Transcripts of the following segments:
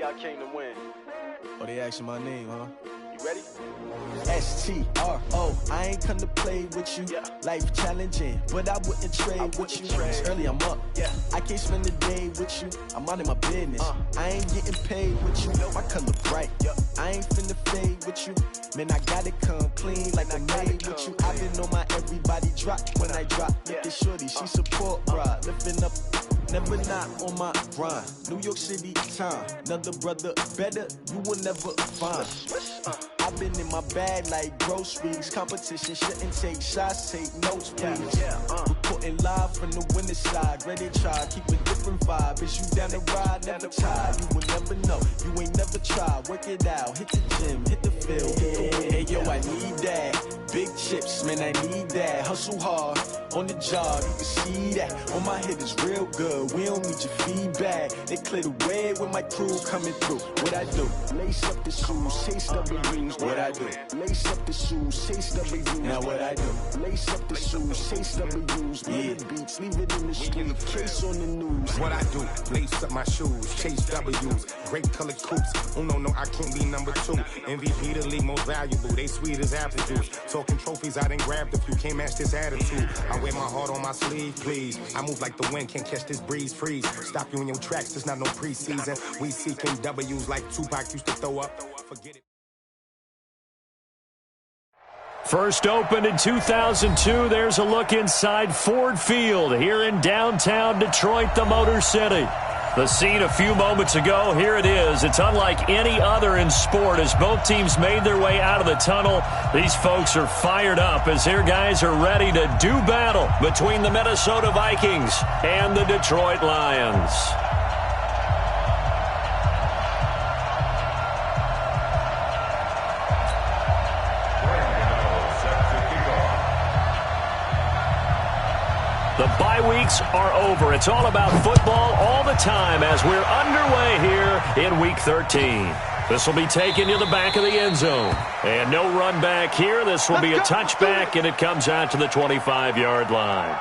I came to win. Oh, they asking my name, huh? You ready? S-T-R-O, I ain't come to play with you. Yeah. Life challenging, but I wouldn't trade with you. It's early, I'm up. Yeah. I can't spend the day with you. I'm out of my business. I ain't getting paid with you. My color bright. I ain't finna fade with you. Man, I gotta come clean like I made with you. I've been on my everybody drop when I drop. Look at shorty, she support ride. Lifting up, never not on my grind. New York City time, another brother better, you will never find. I've been in my bag like groceries. Competition shouldn't take shots, take notes, please. Reporting live from the winning side. Ready to try, keep a different vibe. Is you down the ride, never tired. You will never know, you ain't never tried. Work it out, hit the gym, hit the field. Hey yo, I need that. Big chips, man, I need that. Hustle hard, on the job, you can see that. On my head is real good, we don't need your feedback. They clear the way with my crew coming through. What I do? Lace up the shoes, chase W's. What I do? Lace up the shoes, chase W's. Now what I do? Lace up the shoes, chase W's. Yeah, beats, leave it in the street, case on the news. What I do? Lace up my shoes, chase W's. Great colored coops. Oh no, I can't be number 2. MVP the league most valuable. They sweet as apple juice. Talking trophies, I done grabbed a few. Can't match this attitude. I wear my heart on my sleeve, please. I move like the wind, can't catch this breeze. Freeze. Stop you in your tracks. There's not no preseason. We seeking W's like Tupac used to throw up. Forget it. First opened in 2002, there's a look inside Ford Field here in downtown Detroit, the Motor City. The scene a few moments ago, here it is. It's unlike any other in sport as both teams made their way out of the tunnel. These folks are fired up as their guys are ready to do battle between the Minnesota Vikings and the Detroit Lions. The bye weeks are over. It's all about football all the time as we're underway here in Week 13. This will be taken to the back of the end zone. And no run back here. This will be a touchback, and it comes out to the 25-yard line.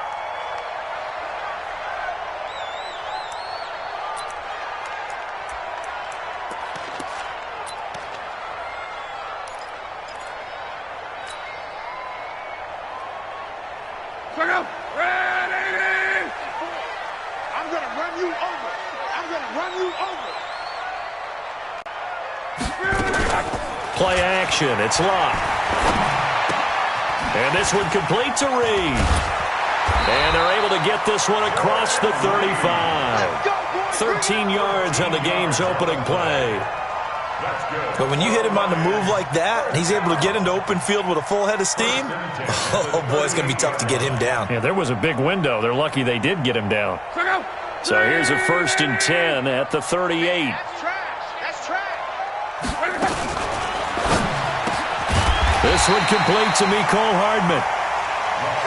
Play action. It's locked. And this one complete to Reed. And they're able to get this one across the 35. 13 yards on the game's opening play. But when you hit him on the move like that, and he's able to get into open field with a full head of steam, oh boy, it's going to be tough to get him down. Yeah, there was a big window. They're lucky they did get him down. So here's a 1st and 10 at the 38. This one complete to Mecole Hardman.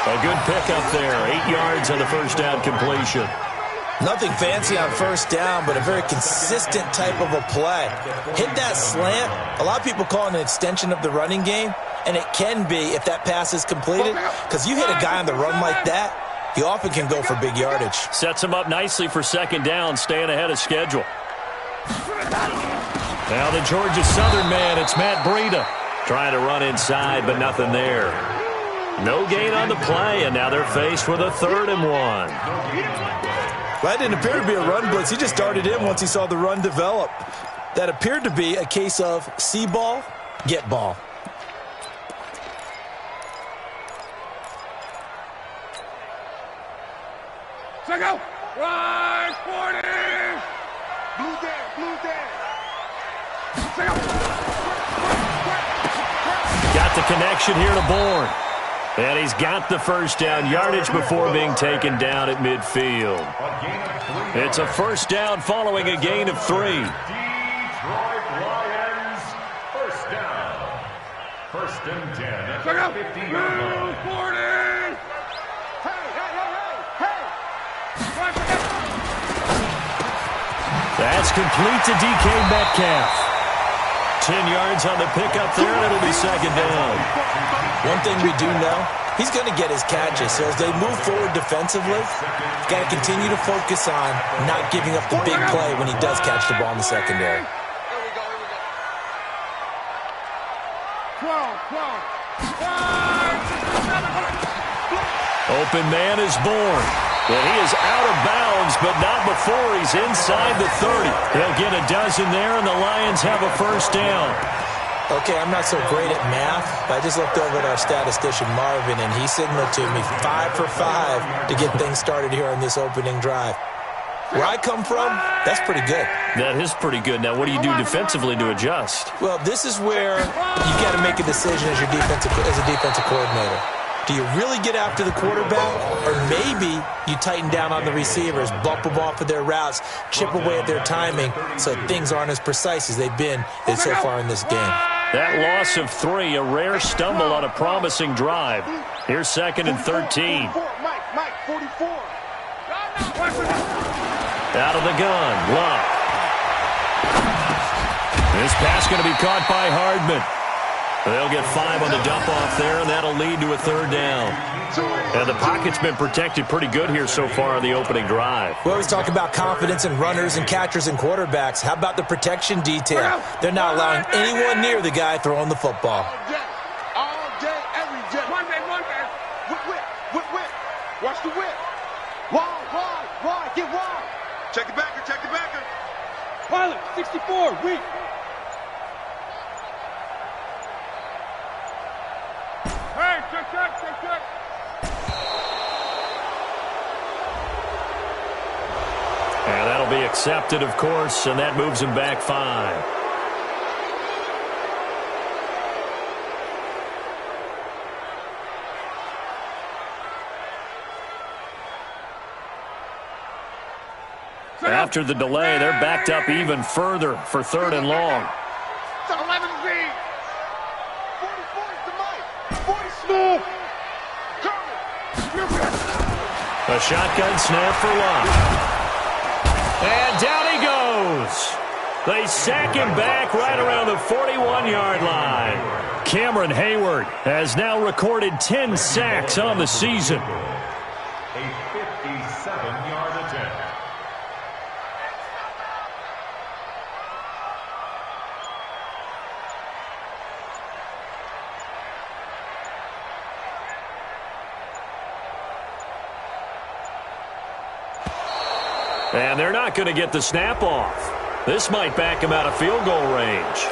A good pickup there. 8 yards on the first down completion. Nothing fancy on first down, but a very consistent type of a play. Hit that slant. A lot of people call it an extension of the running game, and it can be if that pass is completed, because you hit a guy on the run like that, he often can go for big yardage. Sets him up nicely for second down, staying ahead of schedule. Now the Georgia Southern man, it's Matt Breida. Trying to run inside, but nothing there. No gain on the play, and now they're faced with a 3rd and 1. That didn't appear to be a run blitz. He just darted in once he saw the run develop. That appeared to be a case of see ball, get ball. Check out! Right, 40! Blue dead! Check out! Got the connection here to Bourne. And he's got the first down yardage before being taken down at midfield. It's a first down following a gain of 3. Detroit Lions, first down. 1st and 10 at the 50-yard line. 40! That's complete to DK Metcalf. 10 yards on the pickup there, and it'll be second down. One thing we do know, he's going to get his catches. So as they move forward defensively, got to continue to focus on not giving up the big play when he does catch the ball in the secondary. Open man is born. And he is out of bounds, but not before he's inside the 30. He'll get a dozen there, and the Lions have a first down. Okay, I'm not so great at math, but I just looked over at our statistician, Marvin, and he signaled to me 5 for 5 to get things started here on this opening drive. Where I come from, that's pretty good. That is pretty good. Now, what do you do defensively to adjust? Well, this is where you got to make a decision as a defensive coordinator. Do you really get after the quarterback, or maybe you tighten down on the receivers, bump them off of their routes, chip away at their timing so things aren't as precise as they've been so far in this game? That loss of 3, a rare stumble on a promising drive. Here's 2nd and 13. Out of the gun, Love. This pass going to be caught by Hardman. They'll get 5 on the dump-off there, and that'll lead to a 3rd down. And the pocket's been protected pretty good here so far on the opening drive. We always talk about confidence in runners and catchers and quarterbacks. How about the protection detail? They're not allowing anyone near the guy throwing the football. All day, every day. One day. Whip. Watch the whip. Wide, get wide. Check the backer. Pilot, 64, weak. Hey, check. And that'll be accepted, of course, and that moves him back 5. After the delay, they're backed up even further for 3rd and long. 11Z. 40 to Mike. 40 smooth. A shotgun snap for Love. And down he goes. They sack him back right around the 41-yard line. Cameron Hayward has now recorded 10 sacks on the season. A 57-yard attempt. And they're not going to get the snap off. This might back him out of field goal range.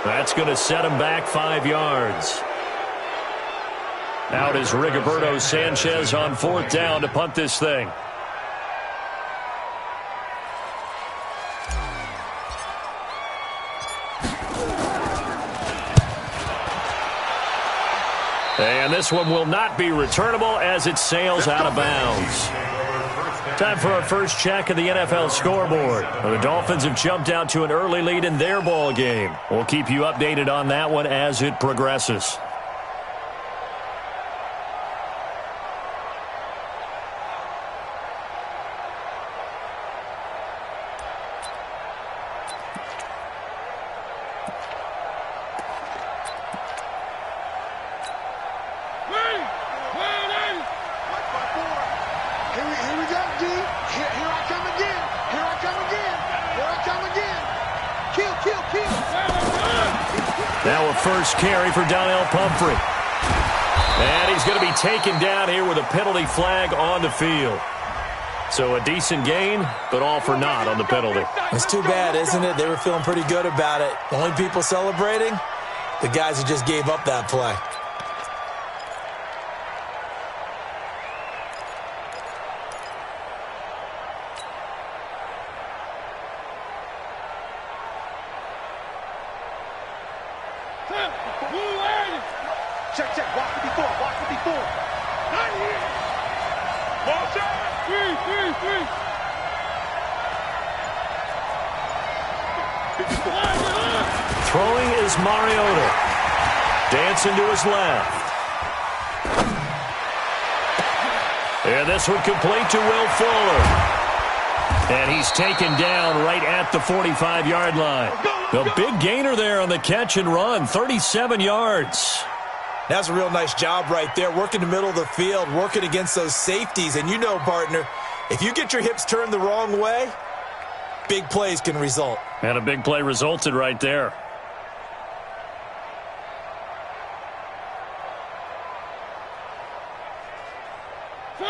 That's going to set him back 5 yards. Out is Rigoberto Sanchez on 4th down to punt this thing. And this one will not be returnable as it sails out of bounds. Time for our first check of the NFL scoreboard. The Dolphins have jumped out to an early lead in their ball game. We'll keep you updated on that one as it progresses. Now a first carry for Donnell Pumphrey. And he's going to be taken down here with a penalty flag on the field. So a decent gain, but all for naught on the penalty. It's too bad, isn't it? They were feeling pretty good about it. The only people celebrating, the guys who just gave up that play. Check. Watch it before. Not here. Ball shot. Three. Throwing is Mariota. Dancing to his left. And this one complete to Will Fuller. And he's taken down right at the 45-yard line. The big gainer there on the catch and run, 37 yards. That's a real nice job right there, working the middle of the field, working against those safeties. And you know, partner, if you get your hips turned the wrong way, big plays can result. And a big play resulted right there.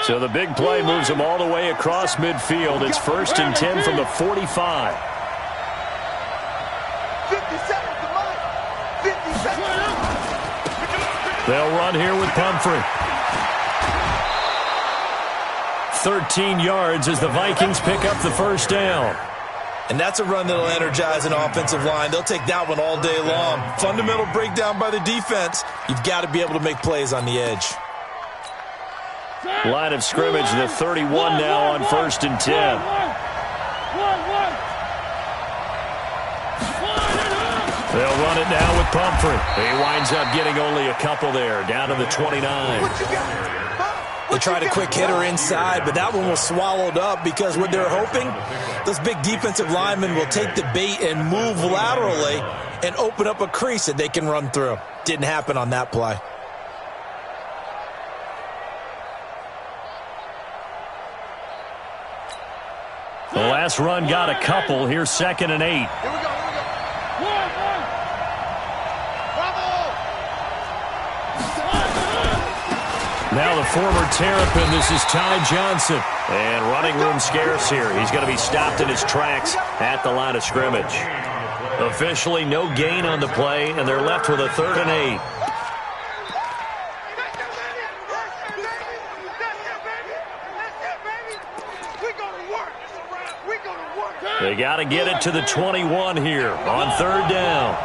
So the big play moves them all the way across midfield. It's 1st and 10 from the 45. 50 seconds to mine. 50 seconds. They'll run here with Pumphrey. 13 yards as the Vikings pick up the first down. And that's a run that'll energize an offensive line. They'll take that one all day long. Fundamental breakdown by the defense. You've got to be able to make plays on the edge. Line of scrimmage, the 31 now on 1st and 10. They'll run it now with Pumphrey. He winds up getting only a couple there, down to the 29. They tried a quick hitter inside, but that one was swallowed up because what they're hoping, those big defensive linemen will take the bait and move laterally and open up a crease that they can run through. Didn't happen on that play. The last run got a couple. Here's 2nd and 8. Here we go. Now the former Terrapin, this is Ty Johnson. And running room scarce here. He's going to be stopped in his tracks at the line of scrimmage. Officially no gain on the play, and they're left with a 3rd and 8. They got to get it to the 21 here on 3rd down.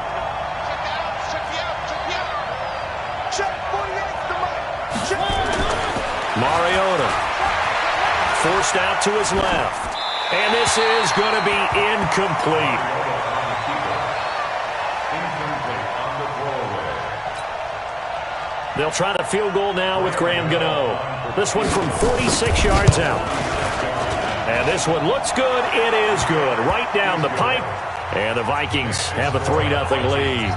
Mariota forced out to his left. And this is going to be incomplete. They'll try the field goal now with Graham Gano. This one from 46 yards out. And this one looks good. It is good. Right down the pipe. And the Vikings have a 3-0 lead.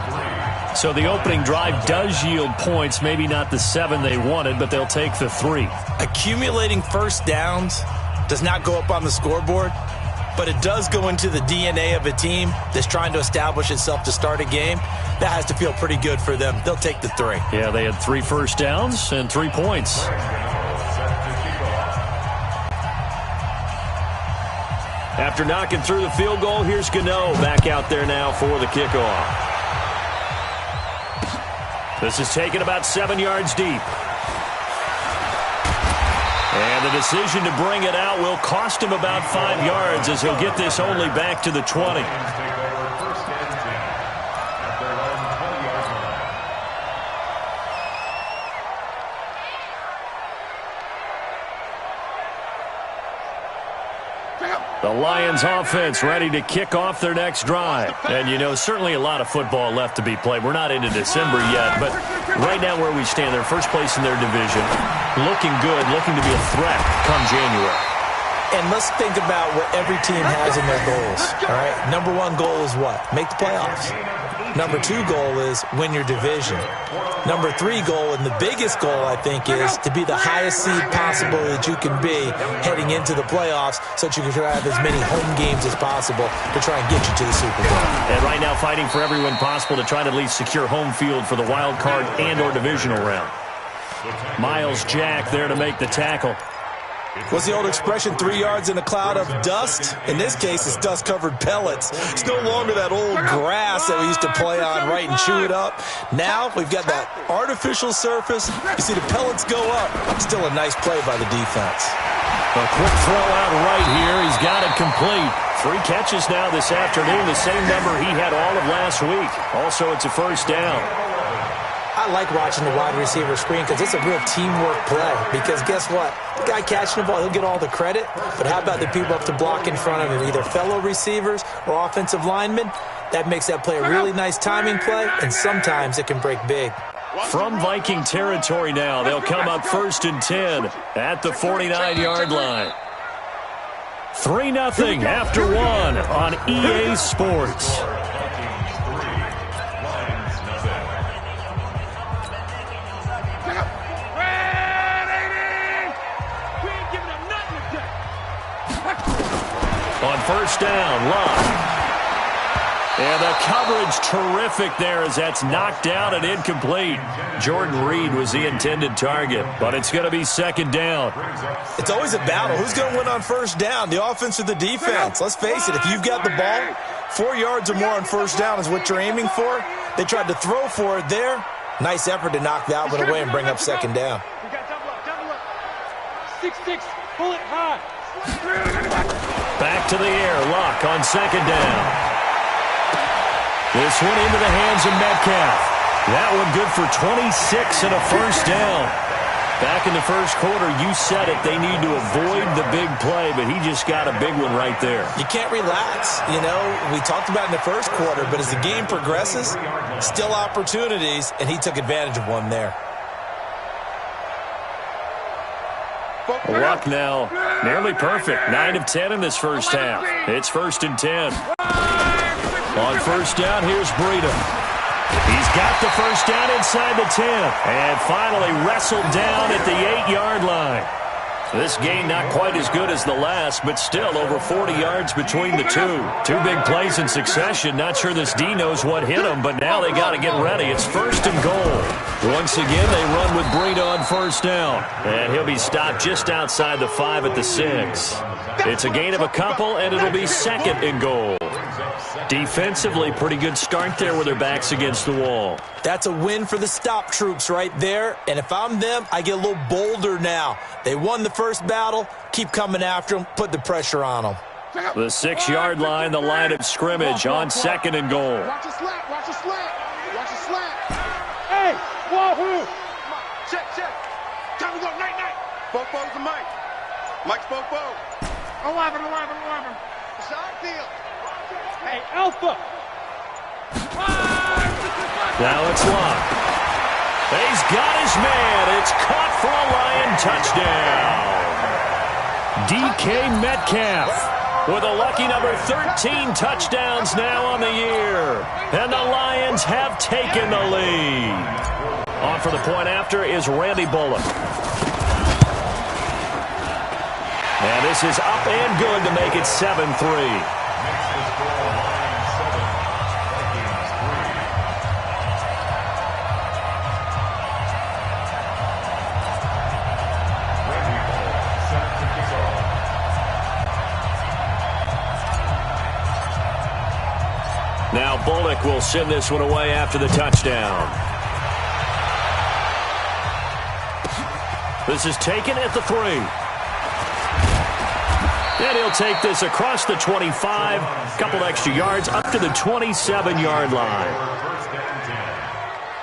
So the opening drive does yield points. Maybe not the 7 they wanted, but they'll take the 3. Accumulating first downs does not go up on the scoreboard, but it does go into the DNA of a team that's trying to establish itself to start a game. That has to feel pretty good for them. They'll take the 3. Yeah, they had 3 first downs and 3 points. After knocking through the field goal, here's Gano back out there now for the kickoff. This is taken about 7 yards deep. And the decision to bring it out will cost him about 5 yards as he'll get this only back to the 20. The Lions offense ready to kick off their next drive. And, you know, certainly a lot of football left to be played. We're not into December yet, but right now where we stand, they're first place in their division. Looking good, looking to be a threat come January. And let's think about what every team has in their goals, all right? Number 1 goal is what? Make the playoffs. Number 2 goal is win your division. Number 3 goal, and the biggest goal, I think, is to be the highest seed possible that you can be heading into the playoffs so that you can have as many home games as possible to try and get you to the Super Bowl. And right now fighting for every win possible to try to at least secure home field for the wild card and or divisional round. Miles Jack there to make the tackle. What's the old expression, 3 yards in a cloud of dust? In this case, it's dust-covered pellets. It's no longer that old grass that we used to play on, right, and chew it up. Now we've got that artificial surface. You see the pellets go up. Still a nice play by the defense. A quick throw out right here. He's got it complete. 3 catches now this afternoon, the same number he had all of last week. Also, it's a first down. I like watching the wide receiver screen because it's a real teamwork play. Because guess what? The guy catching the ball, he'll get all the credit. But how about the people up to block in front of him, either fellow receivers or offensive linemen? That makes that play a really nice timing play, and sometimes it can break big. From Viking territory now, they'll come up 1st and 10 at the 49-yard line. 3-0 after 1 on EA Sports. On first down, Love. And the coverage terrific there as that's knocked down and incomplete. Jordan Reed was the intended target, but it's going to be second down. It's always a battle. Who's going to win on first down, the offense or the defense? Let's face it, if you've got the ball, 4 yards or more on first down is what you're aiming for. They tried to throw for it there. Nice effort to knock that one away and bring up second down. We got double up. 6-6, pull it high. Back to the air, Luck on second down. This one into the hands of Metcalf. That one good for 26 and a first down. Back in the first quarter, you said it, they need to avoid the big play, but he just got a big one right there. You can't relax. You know, we talked about in the first quarter, but as the game progresses, still opportunities, and he took advantage of one there. Luck now, nearly perfect. 9 of 10 in this first half. It's 1st and 10. On first down, here's Breida. He's got the first down inside the 10. And finally wrestled down at the 8-yard line. This game not quite as good as the last, but still over 40 yards between the two. 2 big plays in succession. Not sure this D knows what hit him, but now they got to get ready. It's 1st and goal. Once again, they run with Breida on first down. And he'll be stopped just outside the 5 at the 6. It's a gain of a couple, and it'll be 2nd and goal. Defensively, pretty good start there with their backs against the wall. That's a win for the stop troops right there. And if I'm them, I get a little bolder now. They won the first battle. Keep coming after them. Put the pressure on them. The 6-yard line, the line of scrimmage on 2nd and goal. Watch the slant, watch the slant, watch the slant. Hey, wahoo! Check. Time to go, night. Bofo's the mic. Mike's Bofo. 11. Side field. Hey, Alpha! Now it's Luck. He's got his man. It's caught for a Lion touchdown. DK Metcalf with a lucky number 13 touchdowns now on the year. And the Lions have taken the lead. On for the point after is Randy Bullock. And this is up and good to make it 7-3. Now Bullock will send this one away after the touchdown. This is taken at the 3. And he'll take this across the 25, couple extra yards up to the 27-yard line. First and 10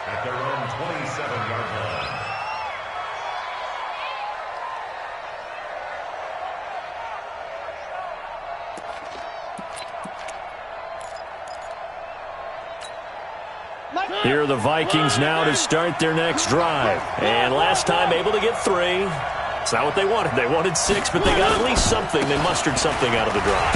at their own 27-yard line. Here are the Vikings now to start their next drive. And last time able to get 3. It's not what they wanted. They wanted 6, but they got at least something. They mustered something out of the drive.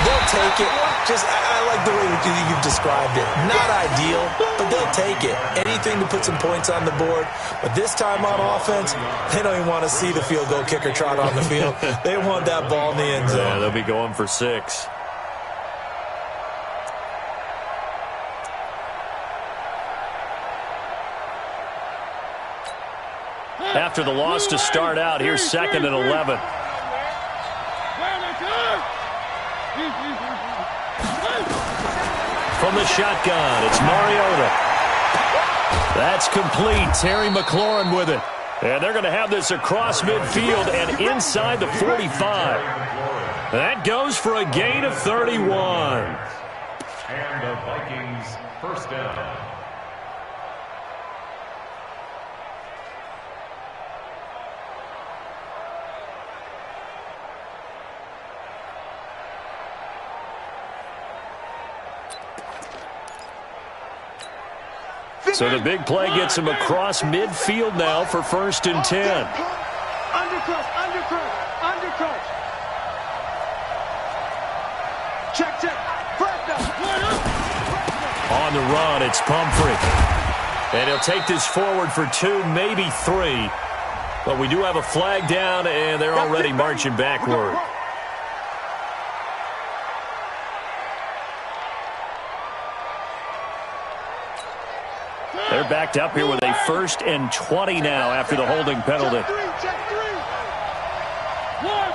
They'll take it. I like the way you've described it. Not ideal, but they'll take it. Anything to put some points on the board. But this time on offense, they don't even want to see the field goal kicker trot on the field. They want that ball in the end zone. Yeah, they'll be going for 6. After the loss to start out, here's 2nd and 11. From the shotgun, it's Mariota. That's complete. Terry McLaurin with it. And they're going to have this across midfield and inside the 45. That goes for a gain of 31. And the Vikings first down. So the big play gets him across midfield now for 1st and 10. Undercut. Check. On the run, it's Pumphrey. And he'll take this forward for 2, maybe 3. But we do have a flag down, and they're already marching backward. They're backed up here with a 1st and 20 now after the holding penalty. Check three. One.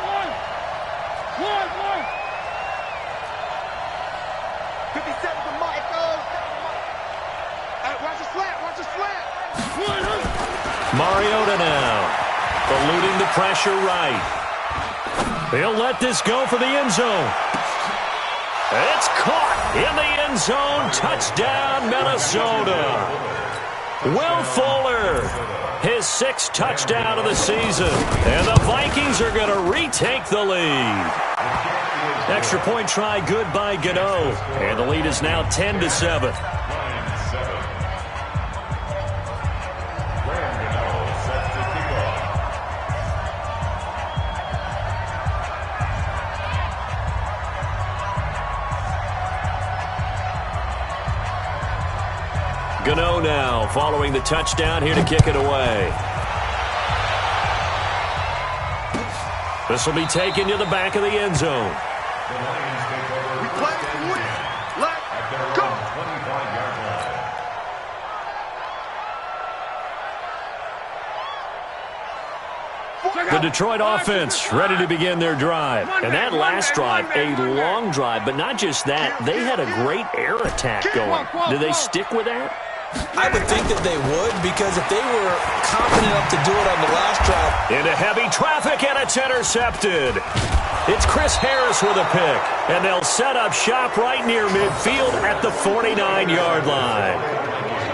57 to Michael. Watch the slant. Mariota now, eluding the pressure right. He'll let this go for the end zone. It's caught in the end zone. Touchdown, Minnesota. Will Fuller, his 6th touchdown of the season. And the Vikings are going to retake the lead. Extra point try good by Gano. And the lead is now 10-7. Gano now following the touchdown here to kick it away. This will be taken to the back of the end zone. We play to win. Let's go. The Detroit offense ready to begin their drive. And that last drive, a long drive, but not just that. They had a great air attack going. Do they stick with that? I would think that they would, because if they were confident enough to do it on the last drive. Into heavy traffic, and it's intercepted. It's Chris Harris with a pick, and they'll set up shop right near midfield at the 49-yard line.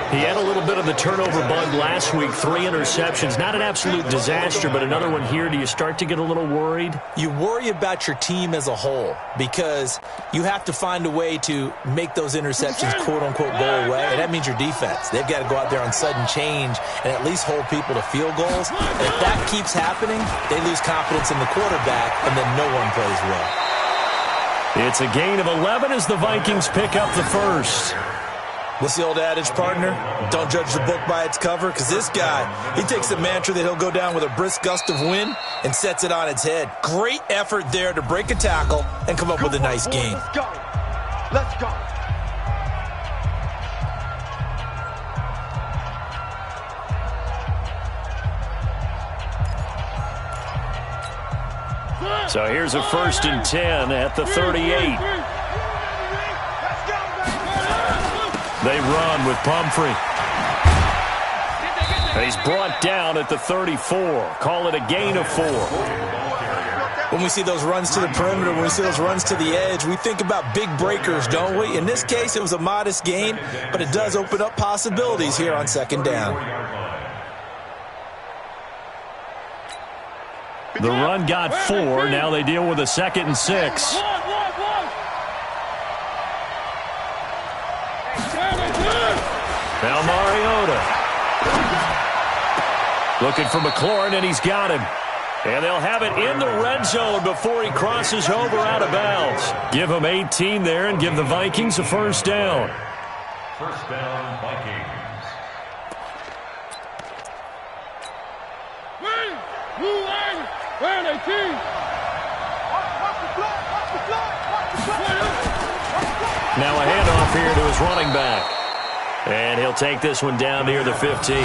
He had a little bit of the turnover bug last week, 3 interceptions. Not an absolute disaster, but another one here. Do you start to get a little worried? You worry about your team as a whole, because you have to find a way to make those interceptions, quote-unquote, go away. And that means your defense. They've got to go out there on sudden change and at least hold people to field goals. And if that keeps happening, they lose confidence in the quarterback, and then no one plays well. It's a gain of 11 as the Vikings pick up the first. What's the old adage, partner? Don't judge the book by its cover, because this guy, he takes the mantra that he'll go down with a brisk gust of wind and sets it on its head. Great effort there to break a tackle and come up with a nice gain. Let's go. So here's a 1st and 10 at the 38. They run with Pumphrey. He's brought down at the 34. Call it a gain of 4. When we see those runs to the perimeter, when we see those runs to the edge, we think about big breakers, don't we? In this case, it was a modest gain, but it does open up possibilities here on 2nd down. The run got 4. Now they deal with a 2nd and 6. Now Mariota. Looking for McLaurin, and he's got him. And they'll have it in the red zone before he crosses over out of bounds. Give him 18 there and give the Vikings a 1st down. 1st down, Vikings. Now a handoff here to his running back. And he'll take this one down near the 15.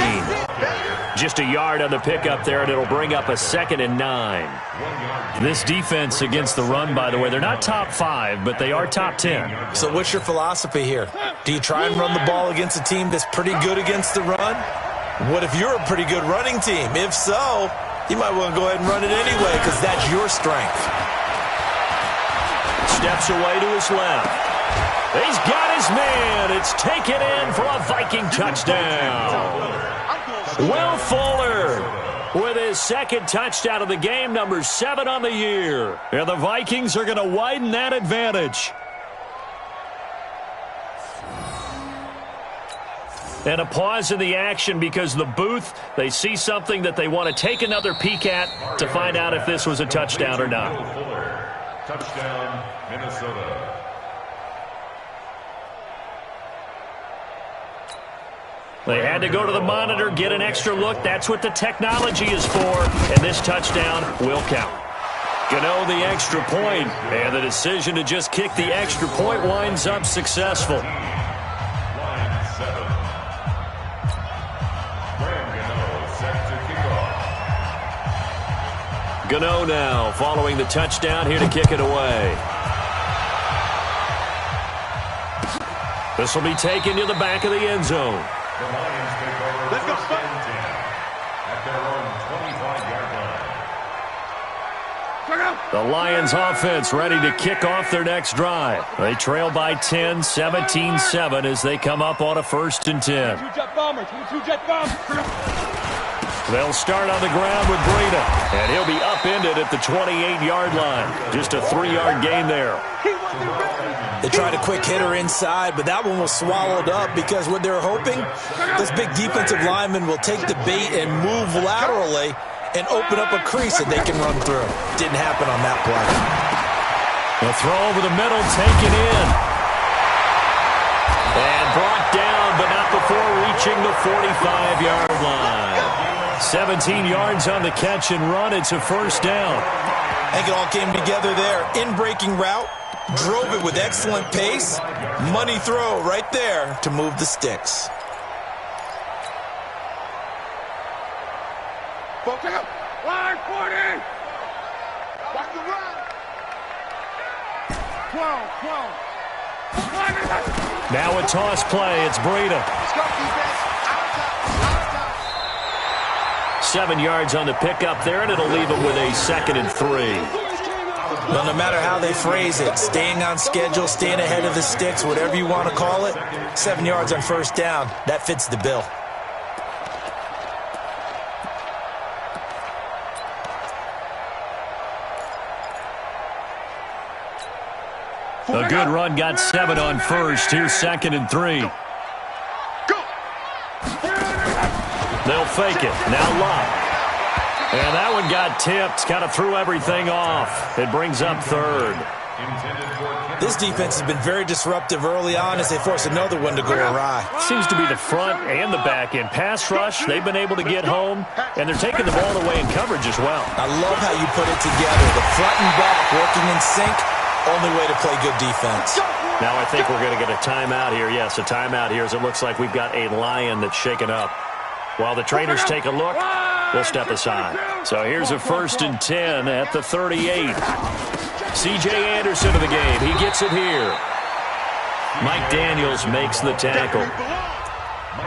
Just a yard on the pickup there, and it'll bring up a 2nd and 9. This defense against the run, by the way, they're not top 5, but they are top 10. So what's your philosophy here? Do you try and run the ball against a team that's pretty good against the run? What if you're a pretty good running team? If so, you might want to go ahead and run it anyway, because that's your strength. Steps away to his left. He's got his man. It's taken in for a Viking touchdown. Will Fuller with his 2nd touchdown of the game, number 7 on the year. And the Vikings are going to widen that advantage. And a pause in the action because the booth, they see something that they want to take another peek at to find out if this was a touchdown or not. Touchdown, Minnesota. They had to go to the monitor, get an extra look. That's what the technology is for. And this touchdown will count. Gano the extra point, and the decision to just kick the extra point winds up successful. Gano now following the touchdown here to kick it away. This will be taken to the back of the end zone. The Lions take over first and 10 at their own 25-yard line. The Lions offense ready to kick off their next drive. They trail by 10, 17-7 as they come up on a 1st and 10. They'll start on the ground with Breida, and he'll be upended at the 28-yard line. Just a 3-yard gain there. They tried a quick hitter inside, but that one was swallowed up because what they're hoping, this big defensive lineman will take the bait and move laterally and open up a crease that they can run through. Didn't happen on that play. The throw over the middle, taken in. And brought down, but not before reaching the 45-yard line. 17 yards on the catch and run. It's a 1st down. I think it all came together there. In-breaking route. Drove it with excellent pace. Money throw right there to move the sticks. Folks out. Line 40. Watch the run. 12. Now a toss play. It's Breida. Let's go, defense. Out. 7 yards on the pickup there, and it'll leave them with a 2nd and 3. Well, no matter how they phrase it, staying on schedule, staying ahead of the sticks, whatever you want to call it, 7 yards on 1st down, that fits the bill. A good run got 7 on 1st. Here's 2nd and 3. They'll fake it. Now Locke. And that one got tipped, kind of threw everything off. It brings up 3rd. This defense has been very disruptive early on as they force another one to go awry. Seems to be the front and the back end. Pass rush, they've been able to get home, and they're taking the ball away in coverage as well. I love how you put it together. The front and back working in sync, only way to play good defense. Now I think we're going to get a timeout here. Yes, a timeout here as it looks like we've got a Lion that's shaken up. While the trainers take a look, we'll step aside. So here's a 1st and 10 at the 38. C.J. Anderson of the game. He gets it here. Mike Daniels makes the tackle.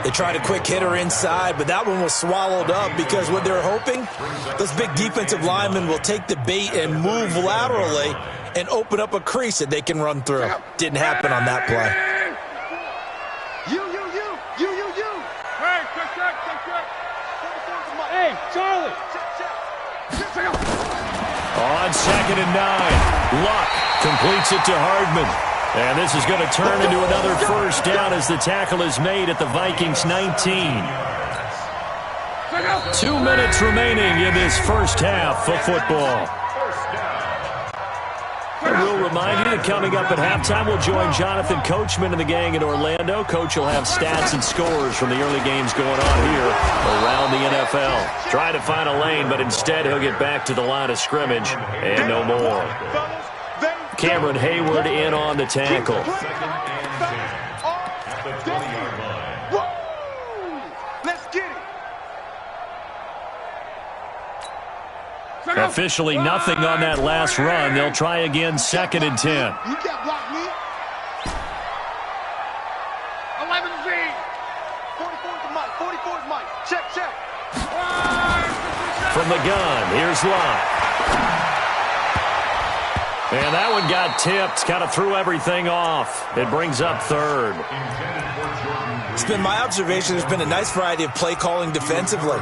They tried a quick hitter inside, but that one was swallowed up because what they're hoping, this big defensive lineman will take the bait and move laterally and open up a crease that they can run through. Didn't happen on that play. You. Hey, Charlie. On 2nd and 9, Luck completes it to Hardman. And this is going to turn into another 1st down as the tackle is made at the Vikings 19. 2 minutes remaining in this 1st half of football. We'll remind you that coming up at halftime, we'll join Jonathan Coachman and the gang in Orlando. Coach will have stats and scores from the early games going on here around the NFL. Try to find a lane, but instead he'll get back to the line of scrimmage and no more. Cameron Hayward in on the tackle. Let's get it. Officially nothing on that last run. They'll try again, 2nd and 10. You can't block me. 11Z. 44's Mike. 44's Mike. Check. From the gun, here's Locke. And that one got tipped, kind of threw everything off. It brings up 3rd. It's been my observation there's been a nice variety of play calling defensively.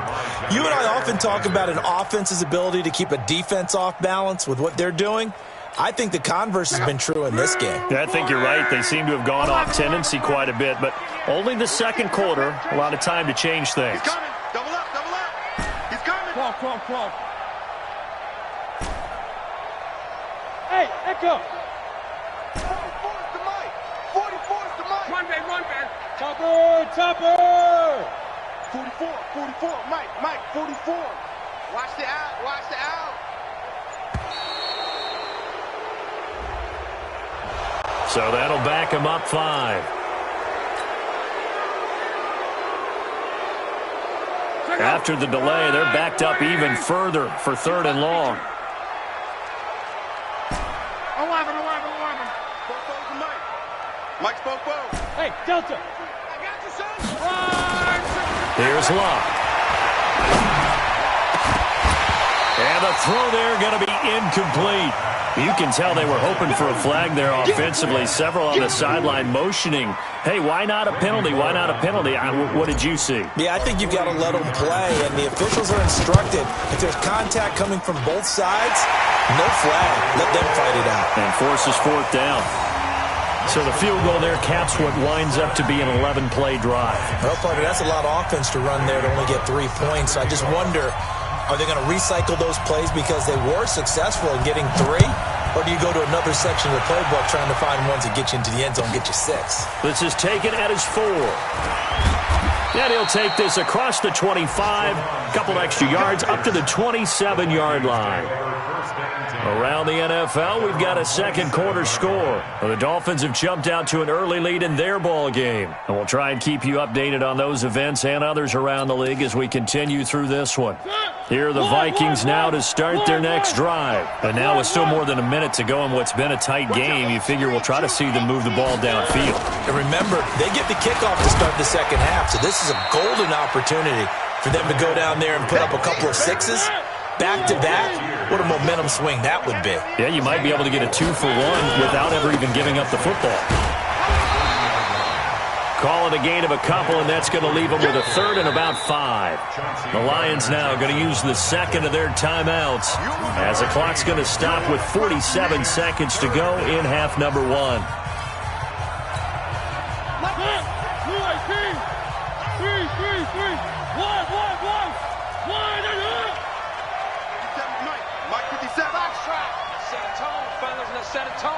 You and I often talk about an offense's ability to keep a defense off balance with what they're doing. I think the converse has been true in this game. Yeah, I think you're right. They seem to have gone off tendency quite a bit, but only the 2nd quarter, a lot of time to change things. He's coming. Double up. He's coming. Come on. Hey, Echo. 44's the Mike. 44's the Mike. Run, back. Topper. 44. Mike, 44. Watch the out. So that'll back him up 5. After the delay, they're backed up even further for 3rd and long. 11. Both to Mike. Mike's both. Hey, Delta. I got you, son. Here's Locke. And the throw there going to be incomplete. You can tell they were hoping for a flag there offensively. Several on the sideline motioning, hey, why not a penalty? Why not a penalty? What did you see? Yeah, I think you've got to let them play, and the officials are instructed. If there's contact coming from both sides, no flag. Let them fight it out. And forces 4th down. So the field goal there caps what winds up to be an 11-play drive. Well, partner, that's a lot of offense to run there to only get 3 points. So I just wonder, are they going to recycle those plays because they were successful in getting 3? Or do you go to another section of the playbook trying to find ones that get you into the end zone and get you 6? This is taken at his 4. And he'll take this across the 25, couple extra yards up to the 27-yard line. Around the NFL, we've got a second quarter score. The Dolphins have jumped out to an early lead in their ball game. And we'll try and keep you updated on those events and others around the league as we continue through this one. Here are the Vikings now to start their next drive. And now with still more than a minute to go in what's been a tight game, you figure we'll try to see them move the ball downfield. And remember, they get the kickoff to start the second half, so this is a golden opportunity for them to go down there and put up a couple of 6s. Back-to-back, what a momentum swing that would be. Yeah, you might be able to get a 2-for-1 without ever even giving up the football. Call it a gain of a couple, and that's going to leave them with a 3rd and about 5. The Lions now going to use the second of their timeouts as the clock's going to stop with 47 seconds to go in half number 1. Set a tone.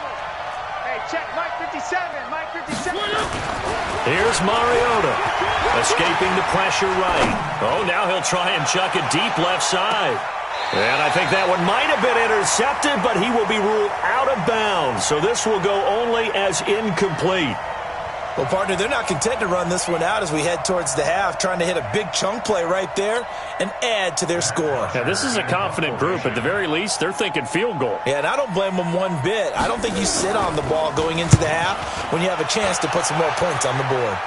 Hey, check Mike 57. Mike 57. Here's Mariota. Escaping the pressure right. Oh, now he'll try and chuck it deep left side. And I think that one might have been intercepted, but he will be ruled out of bounds. So this will go only as incomplete. Well, partner, they're not content to run this one out as we head towards the half, trying to hit a big chunk play right there and add to their score. Yeah, this is a confident group. At the very least, they're thinking field goal. Yeah, and I don't blame them one bit. I don't think you sit on the ball going into the half when you have a chance to put some more points on the board.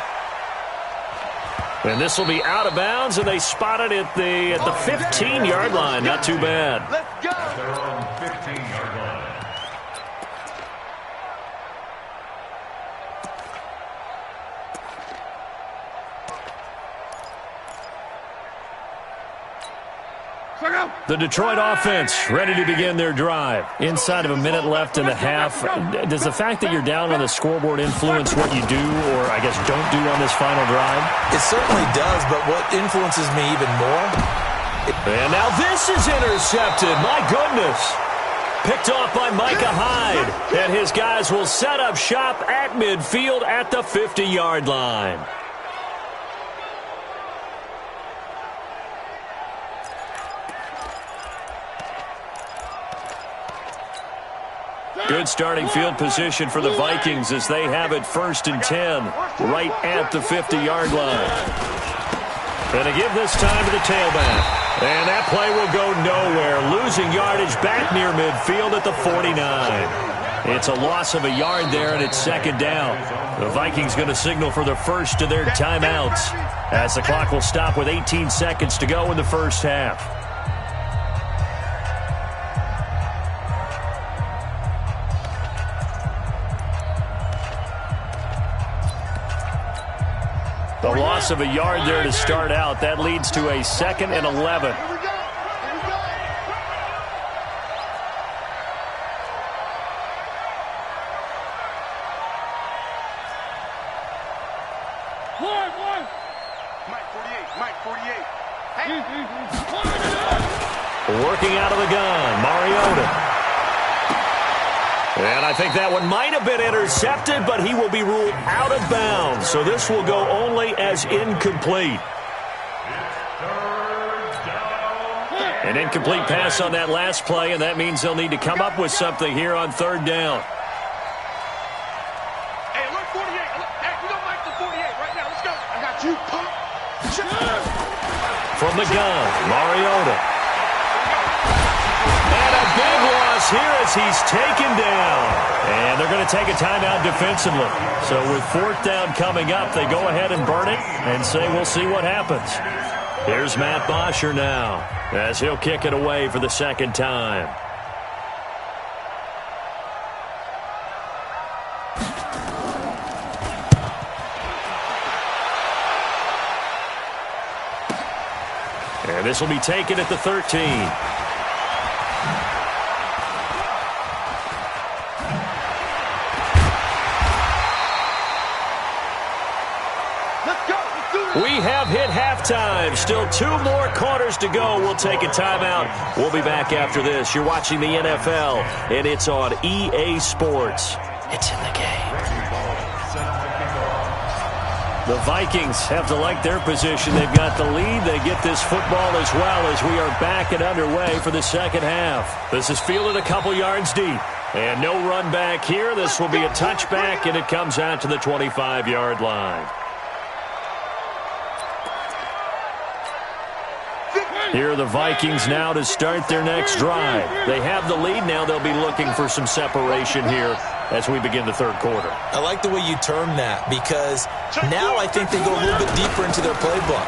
And this will be out of bounds, and they spot it at the 15-yard line. Not too bad. Let's go. They're on 15-yard line. The Detroit offense ready to begin their drive. Inside of a minute left in the half. Does the fact that you're down on the scoreboard influence what you do or, I guess, don't do on this final drive? It certainly does, but what influences me even more? And now this is intercepted. My goodness. Picked off by Micah Hyde. And his guys will set up shop at midfield at the 50-yard line. Good starting field position for the Vikings as they have it 1st and 10 right at the 50-yard line. Going to give this time to the tailback. And that play will go nowhere. Losing yardage back near midfield at the 49. It's a loss of a yard there, and it's 2nd down. The Vikings going to signal for the first of their timeouts as the clock will stop with 18 seconds to go in the first half. The loss of a yard there to start out. That leads to a 2nd and 11. Working out of the gun, Mariota. And I think that one might have been intercepted, but he will be ruled out of bounds. So this will go only as incomplete. An incomplete pass on that last play, and that means they'll need to come up with something here on 3rd down. Hey, look, 48. Hey, we don't like the 48 right now. Let's go. I got you, pump. For from the gun, Mariota. And a big loss here as he's taken down. And they're going to take a timeout defensively. So with 4th down coming up, they go ahead and burn it and say we'll see what happens. Here's Matt Bosher now as he'll kick it away for the 2nd time. And this will be taken at the 13. We have hit halftime. Still 2 more quarters to go. We'll take a timeout. We'll be back after this. You're watching the NFL, and it's on EA Sports. It's in the game. The Vikings have to like their position. They've got the lead. They get this football as well as we are back and underway for the 2nd half. This is fielded a couple yards deep. And no run back here. This will be a touchback, and it comes out to the 25-yard line. Here are the Vikings now to start their next drive. They have the lead. Now they'll be looking for some separation here as we begin the 3rd quarter. I like the way you term that because now I think they go a little bit deeper into their playbook.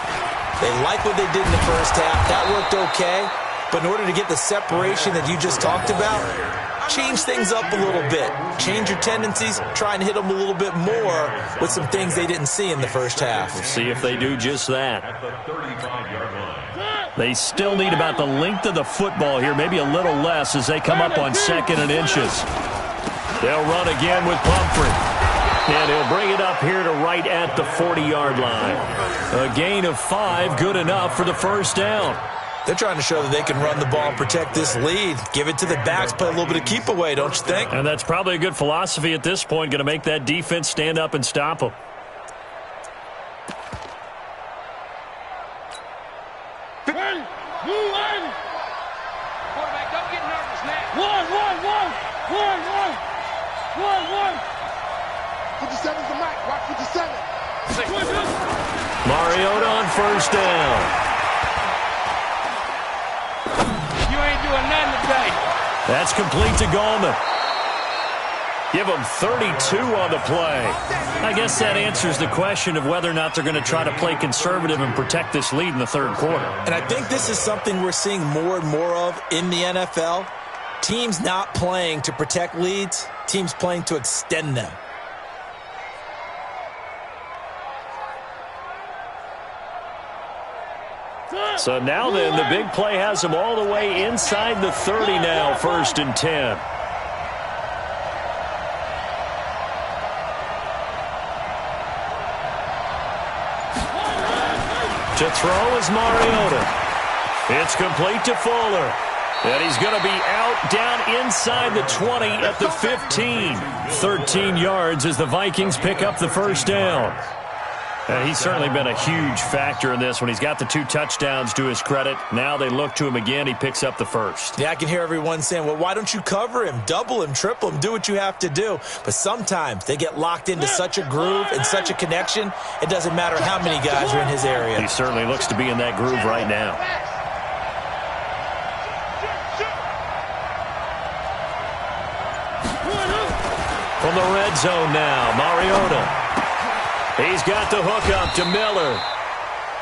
They like what they did in the 1st half. That worked okay. But in order to get the separation that you just talked about, change things up a little bit. Change your tendencies. Try and hit them a little bit more with some things they didn't see in the 1st half. We'll see if they do just that. They still need about the length of the football here, maybe a little less as they come up on 2nd and inches. They'll run again with Pumphrey. And he'll bring it up here to right at the 40-yard line. A gain of 5, good enough for the 1st down. They're trying to show that they can run the ball and protect this lead. Give it to the backs, play a little bit of keep away, don't you think? And that's probably a good philosophy at this point, going to make that defense stand up and stop them. Quarterback, don't get nervous now. One. 57's the mic. Watch 57. Mariota on 1st down. You ain't doing nothing today. That's complete to Gallman. Give them 32 on the play. I guess that answers the question of whether or not they're going to try to play conservative and protect this lead in the 3rd quarter. And I think this is something we're seeing more and more of in the NFL. Teams not playing to protect leads, teams playing to extend them. So now then, the big play has them all the way inside the 30 now, 1st and 10. To throw is Mariota. It's complete to Fuller. And he's going to be out down inside the 20 at the 15. 13 yards as the Vikings pick up the 1st down. He's certainly been a huge factor in this when he's got the 2 touchdowns to his credit. Now they look to him again. He picks up the 1st. Yeah, I can hear everyone saying, well, why don't you cover him, double him, triple him, do what you have to do. But sometimes they get locked into such a groove and such a connection, it doesn't matter how many guys are in his area. He certainly looks to be in that groove right now. From the red zone now, Mariota. He's got the hook up to Miller.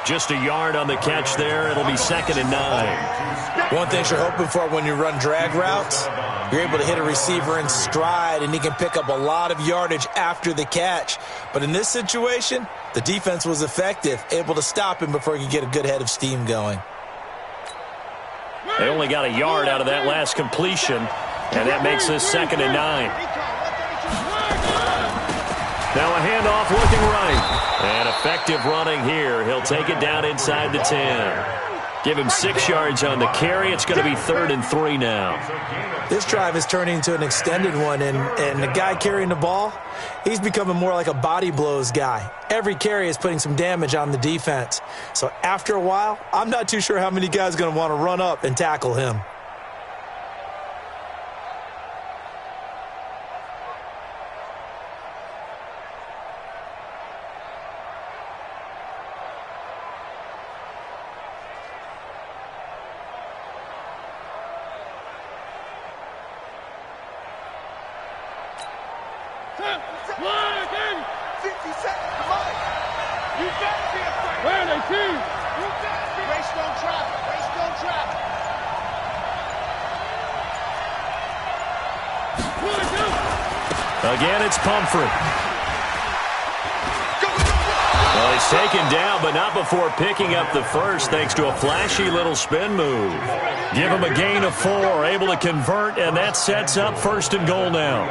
Just a yard on the catch there. It'll be 2nd and 9. One thing you're hoping for when you run drag routes, you're able to hit a receiver in stride, and he can pick up a lot of yardage after the catch. But in this situation, the defense was effective, able to stop him before he could get a good head of steam going. They only got a yard out of that last completion, and that makes this 2nd and 9. Now a handoff looking right. And effective running here. He'll take it down inside the 10. Give him 6 yards on the carry. It's going to be 3rd and 3 now. This drive is turning into an extended one, and the guy carrying the ball, he's becoming more like a body blows guy. Every carry is putting some damage on the defense. So after a while, I'm not too sure how many guys are going to want to run up and tackle him. 50 seconds, come on. You gotta be afraid. Where are they, team? You gotta be. Race don't traffic. Race don't traffic. Again, it's Pumphrey. Well, he's taken down, but not before picking up the first, thanks to a flashy little spin move. Give him a gain of 4, able to convert, and that sets up 1st and goal now.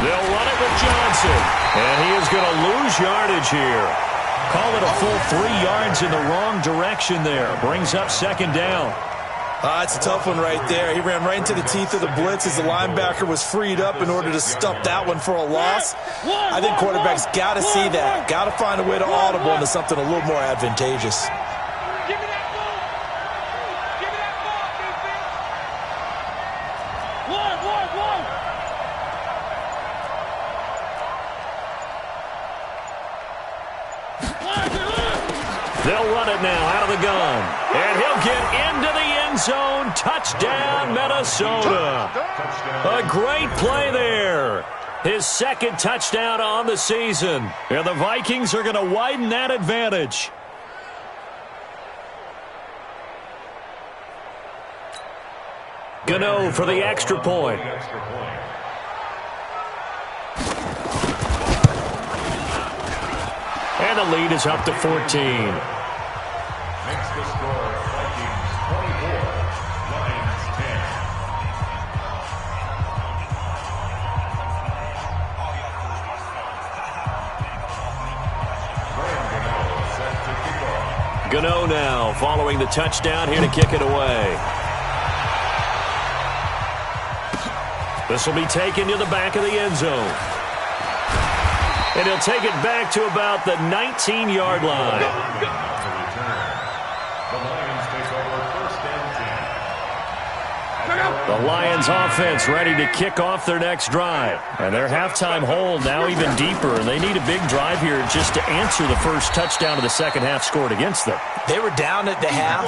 They'll run it with Johnson, and he is going to lose yardage here. Call it a full 3 yards in the wrong direction there. Brings up 2nd down. It's a tough one right there. He ran right into the teeth of the blitz as the linebacker was freed up in order to stop that one for a loss. I think quarterbacks got to see that. Got to find a way to audible into something a little more advantageous. They'll run it now out of the gun. And he'll get into the end zone. Touchdown, Minnesota. A great play there. His 2nd touchdown on the season. And the Vikings are going to widen that advantage. Gano for the extra point. And the lead is up to 14. Makes the score Vikings 24, Lions 10. Gano now following the touchdown here to kick it away. This will be taken to the back of the end zone. And he'll take it back to about the 19-yard line. The Lions offense ready to kick off their next drive. And their halftime hole now even deeper. And they need a big drive here just to answer the first touchdown of the second half scored against them. They were down at the half.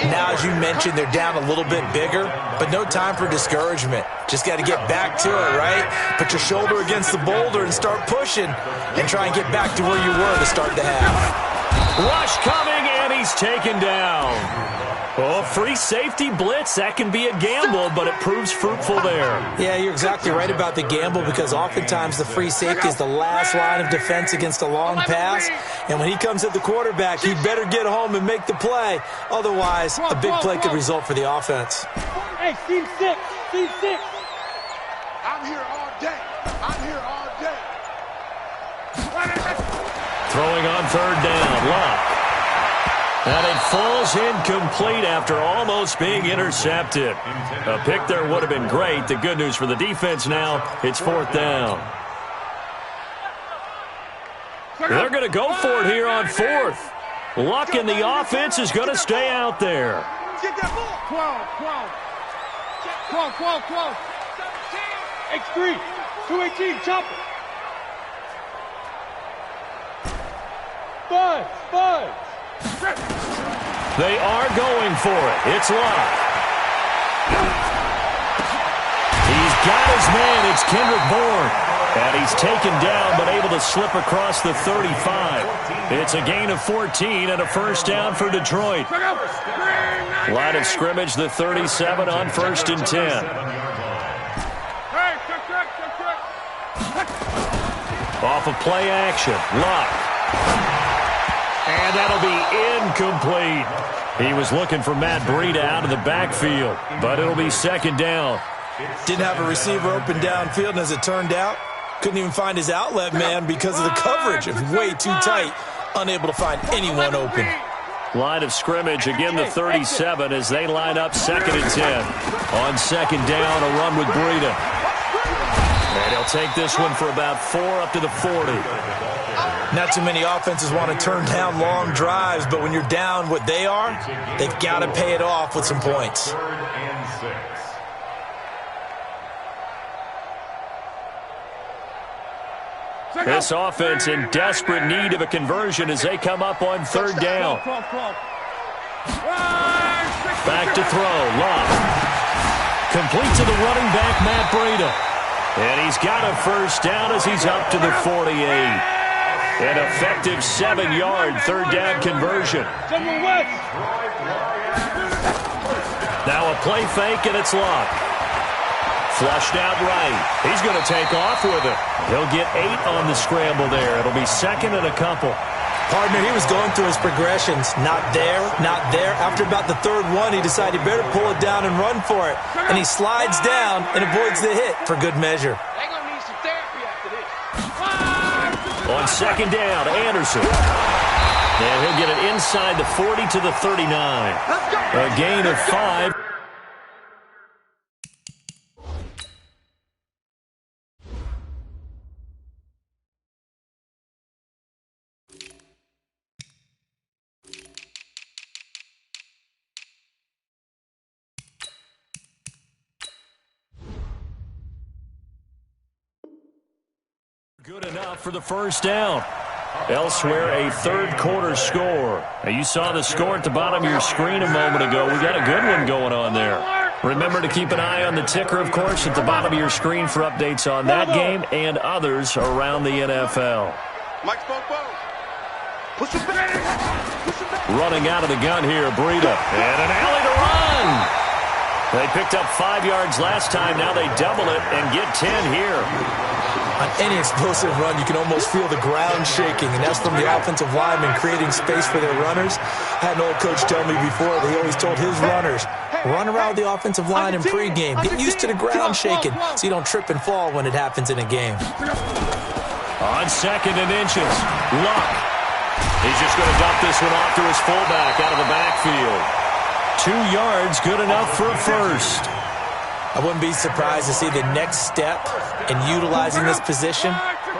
Now, as you mentioned, they're down a little bit bigger, but no time for discouragement. Just got to get back to it, right? Put your shoulder against the boulder and start pushing and try and get back to where you were to start the half. Rush coming, and he's taken down. Oh, free safety blitz, that can be a gamble, but it proves fruitful there. Yeah, you're exactly right about the gamble because oftentimes the free safety is the last line of defense against a long pass. And when he comes at the quarterback, he better get home and make the play. Otherwise, a big play could result for the offense. Hey, team 6, team 6. I'm here all day. I'm here all day. Throwing on 3rd down, Luck. And it falls incomplete after almost being intercepted. A pick there would have been great. The good news for the defense now, it's 4th down. They're going to go for it here on 4th. Luck in the offense is going to stay out there. Get that ball. 12. X3. 218. Chopper. Buzz. They are going for it. It's Luck. He's got his man. It's Kendrick Bourne. And he's taken down but able to slip across the 35. It's a gain of 14 and a 1st down for Detroit. Line of scrimmage, the 37 on 1st and 10. Off of play action. Luck. And that'll be incomplete. He was looking for Matt Breida out of the backfield, but it'll be 2nd down. Didn't have a receiver open downfield, and as it turned out, couldn't even find his outlet man because of the coverage. It was way too tight, unable to find anyone open. Line of scrimmage, again the 37 as they line up 2nd and 10. On 2nd down, a run with Breida. And he'll take this one for about 4 up to the 40. Not too many offenses want to turn down long drives, but when you're down what they are, they've got to pay it off with some points. 3rd and 6. This offense in desperate need of a conversion as they come up on third down. Back to throw. Love. Complete to the running back, Matt Breida. And he's got a first down as he's up to the 48. An effective 7-yard third down conversion. Now a play fake, and it's Luck. Flushed out right. He's going to take off with it. He'll get 8 on the scramble there. It'll be second and a couple. Partner, he was going through his progressions. Not there, not there. After about the third one, he decided he better pull it down and run for it. And he slides down and avoids the hit for good measure. They're going to need some therapy after this. On second down, Anderson. And he'll get it inside the 40 to the 39. A gain of 5. Good enough for the first down. Elsewhere, a third-quarter score. Now, you saw the score at the bottom of your screen a moment ago. We got a good one going on there. Remember to keep an eye on the ticker, of course, at the bottom of your screen for updates on that game and others around the NFL. Running out of the gun here, Breida. And an alley to run. They picked up 5 yards last time. Now they double it and get 10 here. On any explosive run, you can almost feel the ground shaking, and that's from the offensive linemen creating space for their runners. I had an old coach tell me before that he always told his runners, run around the offensive line in pregame. Get used to the ground shaking so you don't trip and fall when it happens in a game. On second and inches, Luck. He's just going to dump this one off to his fullback out of the backfield. 2 yards, good enough for a first. I wouldn't be surprised to see the next step in utilizing this position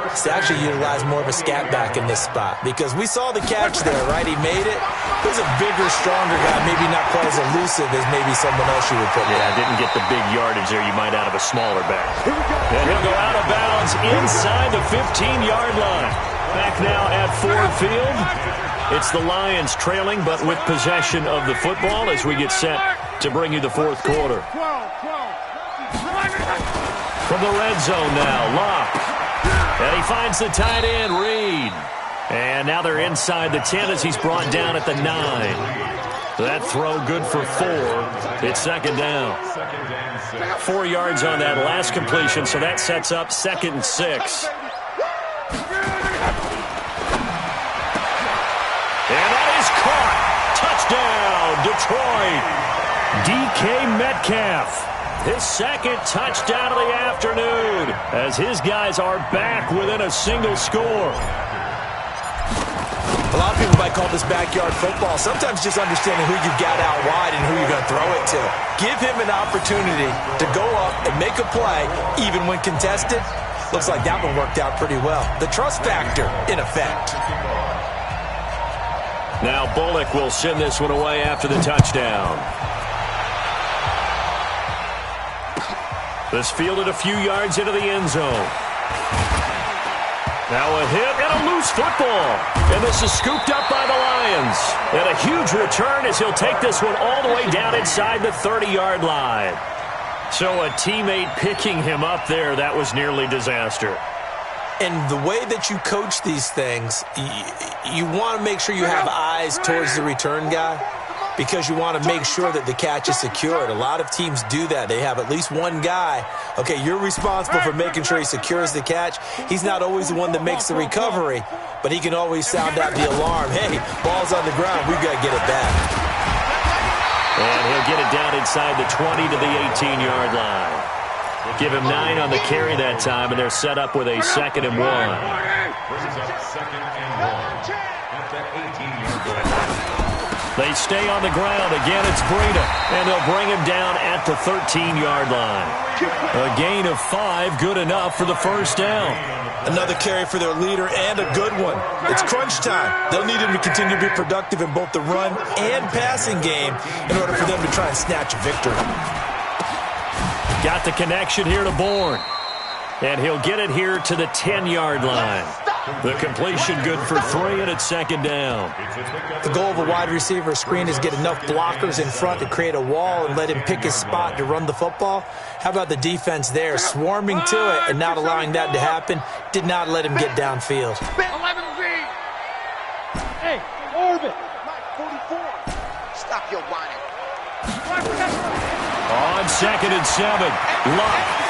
is to actually utilize more of a scat back in this spot, because we saw the catch there, right? He made it. He was a bigger, stronger guy, maybe not quite as elusive as maybe someone else you would put there. Yeah, didn't get the big yardage there you might out of a smaller back. And he'll go out of bounds inside the 15-yard line. Back now at Ford Field. It's the Lions trailing, but with possession of the football as we get set to bring you the fourth quarter. From the red zone now, Locke. And he finds the tight end, Reed. And now they're inside the 10 as he's brought down at the 9. That throw good for 4. It's second down. 4 yards on that last completion, so that sets up second and 6. And that is caught. Touchdown, Detroit. DK Metcalf. His second touchdown of the afternoon as his guys are back within a single score. A lot of people might call this backyard football. Sometimes just understanding who you've got out wide and who you're going to throw it to. Give him an opportunity to go up and make a play, even when contested. Looks like that one worked out pretty well. The trust factor, in effect. Now Bullock will send this one away after the touchdown. This fielded a few yards into the end zone. Now a hit and a loose football. And this is scooped up by the Lions. And a huge return as he'll take this one all the way down inside the 30-yard line. So a teammate picking him up there, that was nearly disaster. And the way that you coach these things, you want to make sure you have eyes towards the return guy, because you want to make sure that the catch is secured. A lot of teams do that. They have at least one guy. Okay, you're responsible for making sure he secures the catch. He's not always the one that makes the recovery, but he can always sound out the alarm. Hey, ball's on the ground. We've got to get it back. And he'll get it down inside the 20 to the 18-yard line. Give him 9 on the carry that time, and they're set up with a 2nd and 1. They stay on the ground. Again, it's Breida, and they'll bring him down at the 13-yard line. A gain of 5, good enough for the first down. Another carry for their leader, and a good one. It's crunch time. They'll need him to continue to be productive in both the run and passing game in order for them to try and snatch a victory. Got the connection here to Bourne. And he'll get it here to the 10-yard line. The completion good for 3, and it's second down. The goal of a wide receiver screen is get enough blockers in front to create a wall and let him pick his spot to run the football. How about the defense there, swarming to it and not allowing that to happen? Did not let him get downfield. 11Z. Hey, orbit. 44. Stop your whining. On 2nd and 7, Luck.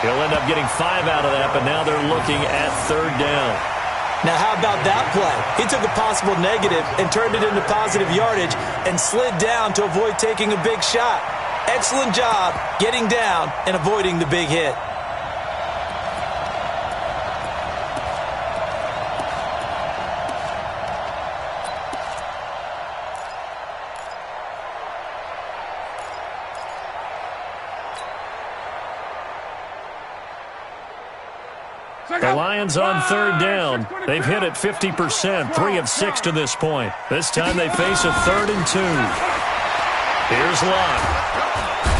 He'll end up getting 5 out of that, but now they're looking at 3rd down. Now, how about that play? He took a possible negative and turned it into positive yardage and slid down to avoid taking a big shot. Excellent job getting down and avoiding the big hit. The Lions on 3rd down. They've hit it 50%, 3 of 6 to this point. This time they face a 3rd and 2. Here's Luck.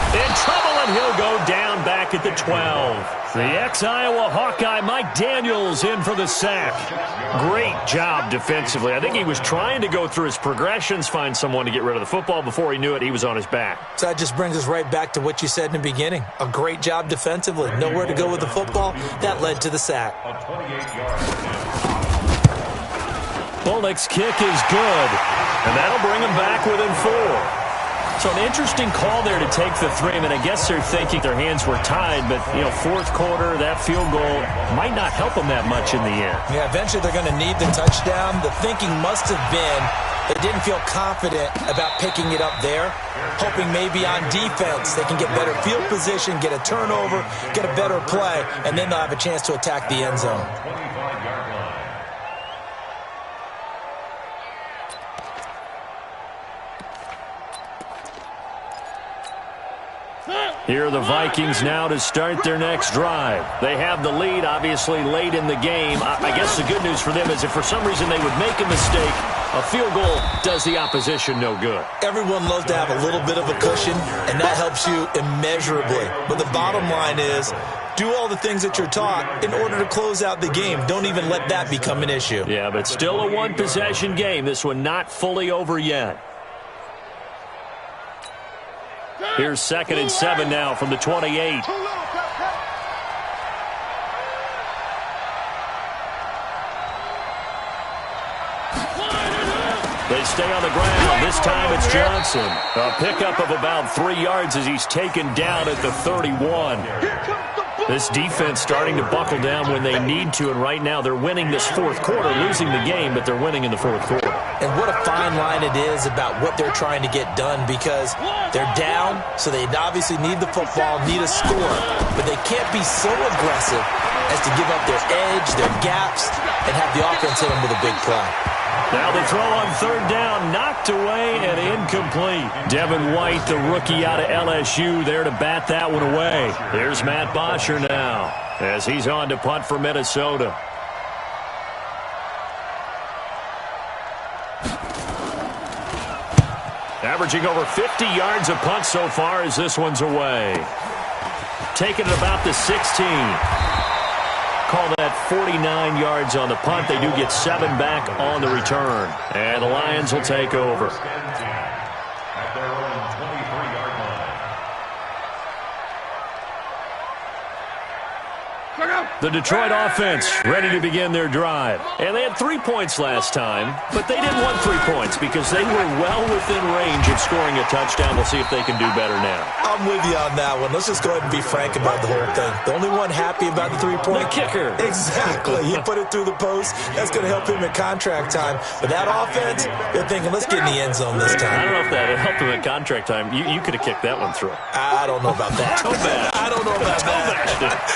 In trouble, and he'll go down back at the 12. The ex-Iowa Hawkeye Mike Daniels in for the sack. Great job defensively. I think he was trying to go through his progressions, find someone to get rid of the football. Before he knew it, he was on his back. So that just brings us right back to what you said in the beginning. A great job defensively. Nowhere to go with the football. That led to the sack. Polnick's kick is good, and that'll bring him back within 4. So an interesting call there to take the 3. I mean, I guess they're thinking their hands were tied, but, you know, 4th quarter, that field goal might not help them that much in the end. Yeah, eventually they're going to need the touchdown. The thinking must have been they didn't feel confident about picking it up there, hoping maybe on defense they can get better field position, get a turnover, get a better play, and then they'll have a chance to attack the end zone. Here are the Vikings now to start their next drive. They have the lead, obviously, late in the game. I guess the good news for them is if for some reason they would make a mistake, a field goal does the opposition no good. Everyone loves to have a little bit of a cushion, and that helps you immeasurably. But the bottom line is, do all the things that you're taught in order to close out the game. Don't even let that become an issue. Yeah, but still a one-possession game. This one not fully over yet. Here's 2nd and 7 now from the 28. They stay on the ground. This time it's Johnson. A pickup of about 3 yards as he's taken down at the 31. This defense starting to buckle down when they need to, and right now they're winning this 4th quarter, losing the game, but they're winning in the 4th quarter. And what a fine line it is about what they're trying to get done, because they're down, so they obviously need the football, need a score, but they can't be so aggressive as to give up their edge, their gaps, and have the offense hit them with a big play. Now the throw on 3rd down, knocked away and incomplete. Devin White, the rookie out of LSU, there to bat that one away. Here's Matt Bosher now as he's on to punt for Minnesota. Averaging over 50 yards a punt so far as this one's away. Taking it about the 16. Call that 49 yards on the punt. They do get 7 back on the return. And the Lions will take over. At their own 23-yard line. The Detroit offense ready to begin their drive. And they had 3 points last time, but they didn't want 3 points because they were well within range of scoring a touchdown. We'll see if they can do better now. I'm with you on that one. Let's just go ahead and be frank about the whole thing. The only one happy about the 3-point. The kicker. Exactly. He put it through the post. That's going to help him at contract time. But that offense, they're thinking, let's get in the end zone this time. I don't know if that helped him at contract time. You could have kicked that one through. I don't know about that. I don't know about that.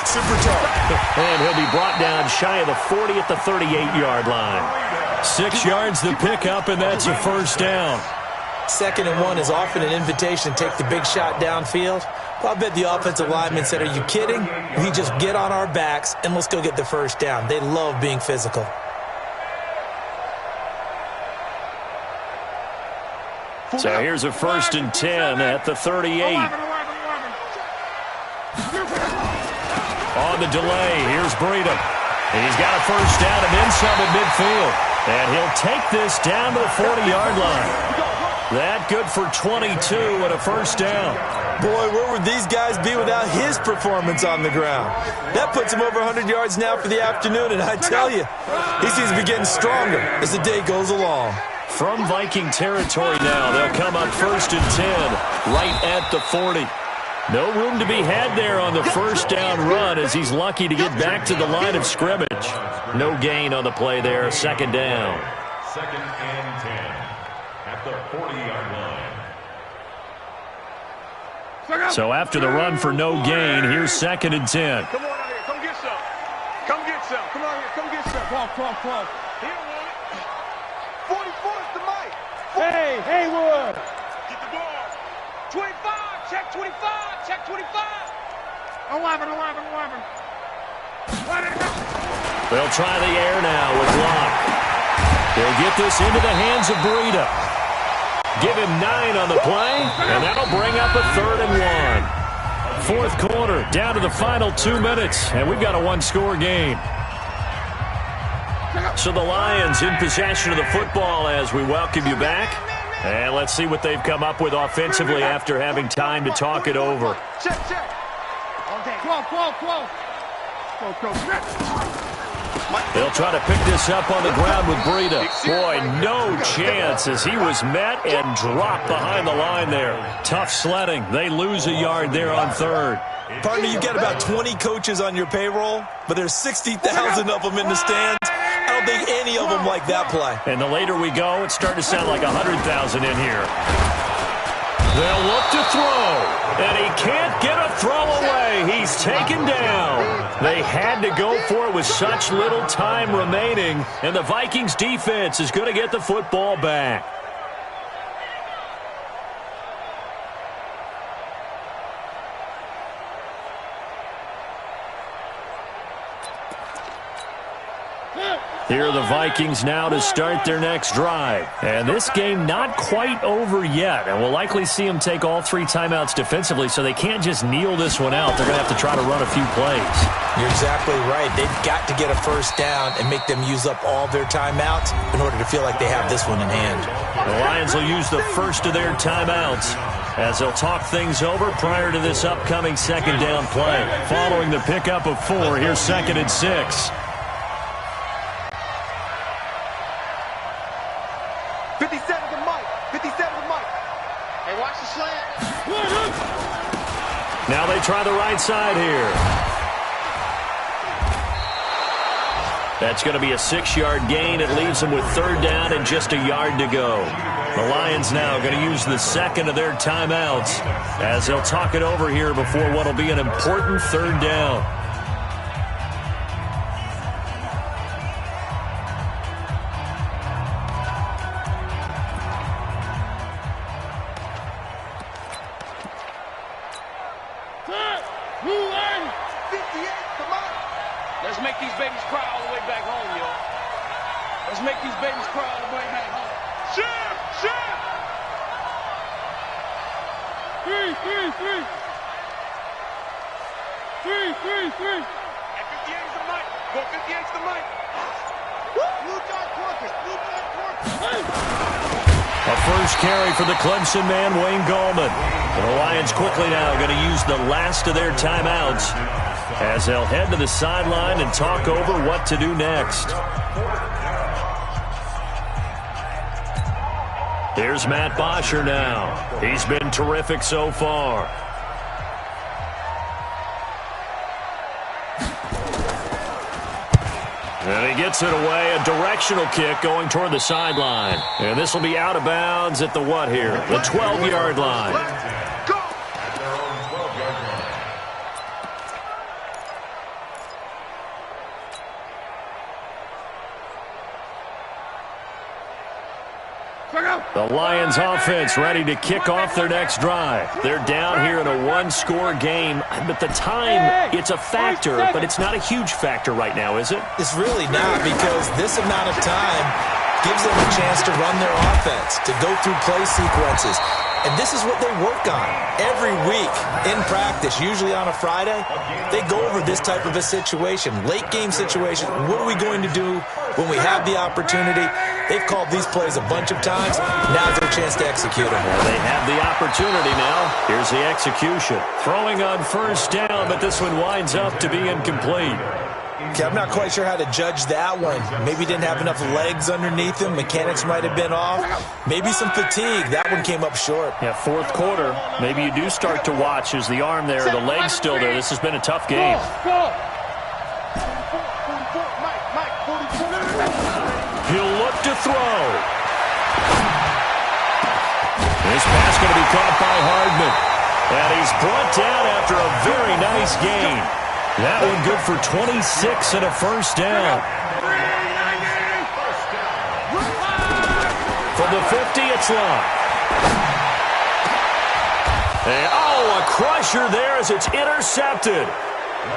Super tough. And he'll be brought down shy of the 40 at the 38-yard line. 6 yards the pickup, and that's a 1st down. 2nd and 1 is often an invitation to take the big shot downfield. Well, I bet the offensive lineman said, are you kidding? We just get on our backs and let's go get the 1st down. They love being physical. So here's a 1st and 10 at the 38. the delay. Here's Breida. And he's got a first down and then some at midfield. And he'll take this down to the 40-yard line. That good for 22 and a first down. Boy, where would these guys be without his performance on the ground? That puts him over 100 yards now for the afternoon, and I tell you, he seems to be getting stronger as the day goes along. From Viking territory now, they'll come up 1st and 10, right at the 40. No room to be had there on the first down run as he's lucky to get back to the line of scrimmage. No gain on the play there, 2nd down. 2nd and 10 at the 40-yard line. So after the run for no gain, here's 2nd and 10. Come on out here. Come get some. Come get some. Come on here. Come get some. Come. He don't want it. 44's the mic. Hey, Haywood. Get the ball. 25. Check 25. Check 25. 11. They'll try the air now with Locke. They'll get this into the hands of Breida. Give him 9 on the play, and that'll bring up a 3rd and 1. 4th quarter, down to the final 2 minutes, and we've got a 1-score game. So the Lions in possession of the football as we welcome you back. And let's see what they've come up with offensively after having time to talk it over. Check. Close. They'll try to pick this up on the ground with Breida. Boy, no chance as he was met and dropped behind the line there. Tough sledding. They lose a yard there on 3rd. Partner, you got about 20 coaches on your payroll, but there's 60,000 of them in the stands. I don't think any of them like that play. And the later we go, it's starting to sound like 100,000 in here. They'll look to throw, and he can't get a throw away. He's taken down. They had to go for it with such little time remaining, and the Vikings defense is going to get the football back. Here are the Vikings now to start their next drive. And this game not quite over yet. And we'll likely see them take all 3 timeouts defensively, so they can't just kneel this one out. They're going to have to try to run a few plays. You're exactly right. They've got to get a first down and make them use up all their timeouts in order to feel like they have this one in hand. The Lions will use the first of their timeouts as they'll talk things over prior to this upcoming 2nd down play. Following the pickup of 4, here's 2nd and 6. 57 to Mike. Hey, watch the slant. Now they try the right side here. That's going to be a 6-yard gain. It leaves them with 3rd down and just a yard to go. The Lions now going to use the 2nd of their timeouts as they'll talk it over here before what will be an important 3rd down. Let's make these babies cry all the way back home, y'all. Let's make these babies cry all the way back home. Shit! 3. And 58's the mic. Go 58's the mic. Blue dot Corker. A first carry for the Clemson man, Wayne Gallman. The Lions quickly now going to use the last of their timeouts as they'll head to the sideline and talk over what to do next. Here's Matt Bosher now. He's been terrific so far. And he gets it away, a directional kick going toward the sideline. And this will be out of bounds at the what here? The 12-yard line. The Lions offense ready to kick off their next drive. They're down here in a 1-score game. But the time, it's a factor, but it's not a huge factor right now, is it? It's really not, because this amount of time gives them a chance to run their offense, to go through play sequences. And this is what they work on every week in practice, usually on a Friday. They go over this type of a situation, late game situation. What are we going to do when we have the opportunity? They've called these plays a bunch of times. Now's their chance to execute them. Well, they have the opportunity now. Here's the execution. Throwing on first down, but this one winds up to be incomplete. Okay, I'm not quite sure how to judge that one. Maybe didn't have enough legs underneath him. Mechanics might have been off. Maybe some fatigue. That one came up short. Yeah, fourth quarter. Maybe you do start to watch as the arm there, the leg's still there. This has been a tough game. He'll look to throw. This pass going to be caught by Hardman. And he's brought down after a very nice gain. That one good for 26 and a first down. From the 50, it's Long. And, a crusher there as it's intercepted.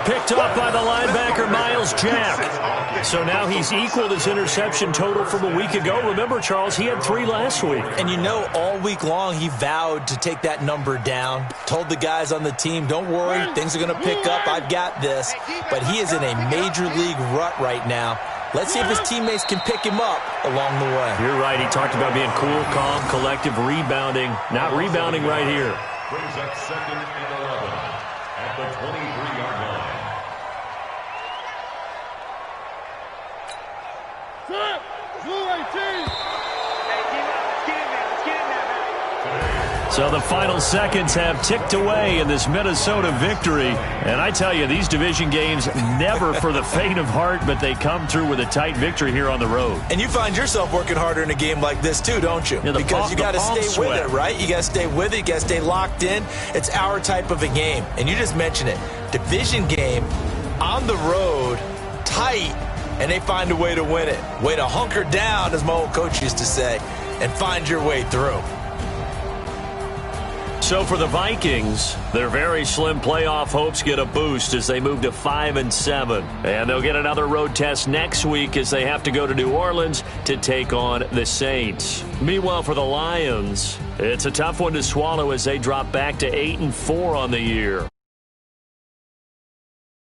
Picked up by the linebacker, Miles Jack. So now he's equaled his interception total from a week ago. Remember, Charles, he had 3 last week. And you know, all week long he vowed to take that number down. Told the guys on the team, don't worry, things are going to pick up. I've got this. But he is in a major league rut right now. Let's see if his teammates can pick him up along the way. You're right. He talked about being cool, calm, collective, rebounding. Not rebounding right here. Brings up 2nd and 11 at the 23-yard line. So the final seconds have ticked away in this Minnesota victory. And I tell you, these division games, never for the faint of heart, but they come through with a tight victory here on the road. And you find yourself working harder in a game like this too, don't you? Yeah, because you got to stay with it, right? You got to stay with it. You got to stay locked in. It's our type of a game. And you just mentioned it. Division game, on the road, tight, and they find a way to win it. Way to hunker down, as my old coach used to say, and find your way through. So for the Vikings, their very slim playoff hopes get a boost as they move to 5-7. And they'll get another road test next week as they have to go to New Orleans to take on the Saints. Meanwhile, for the Lions, it's a tough one to swallow as they drop back to 8-4 on the year.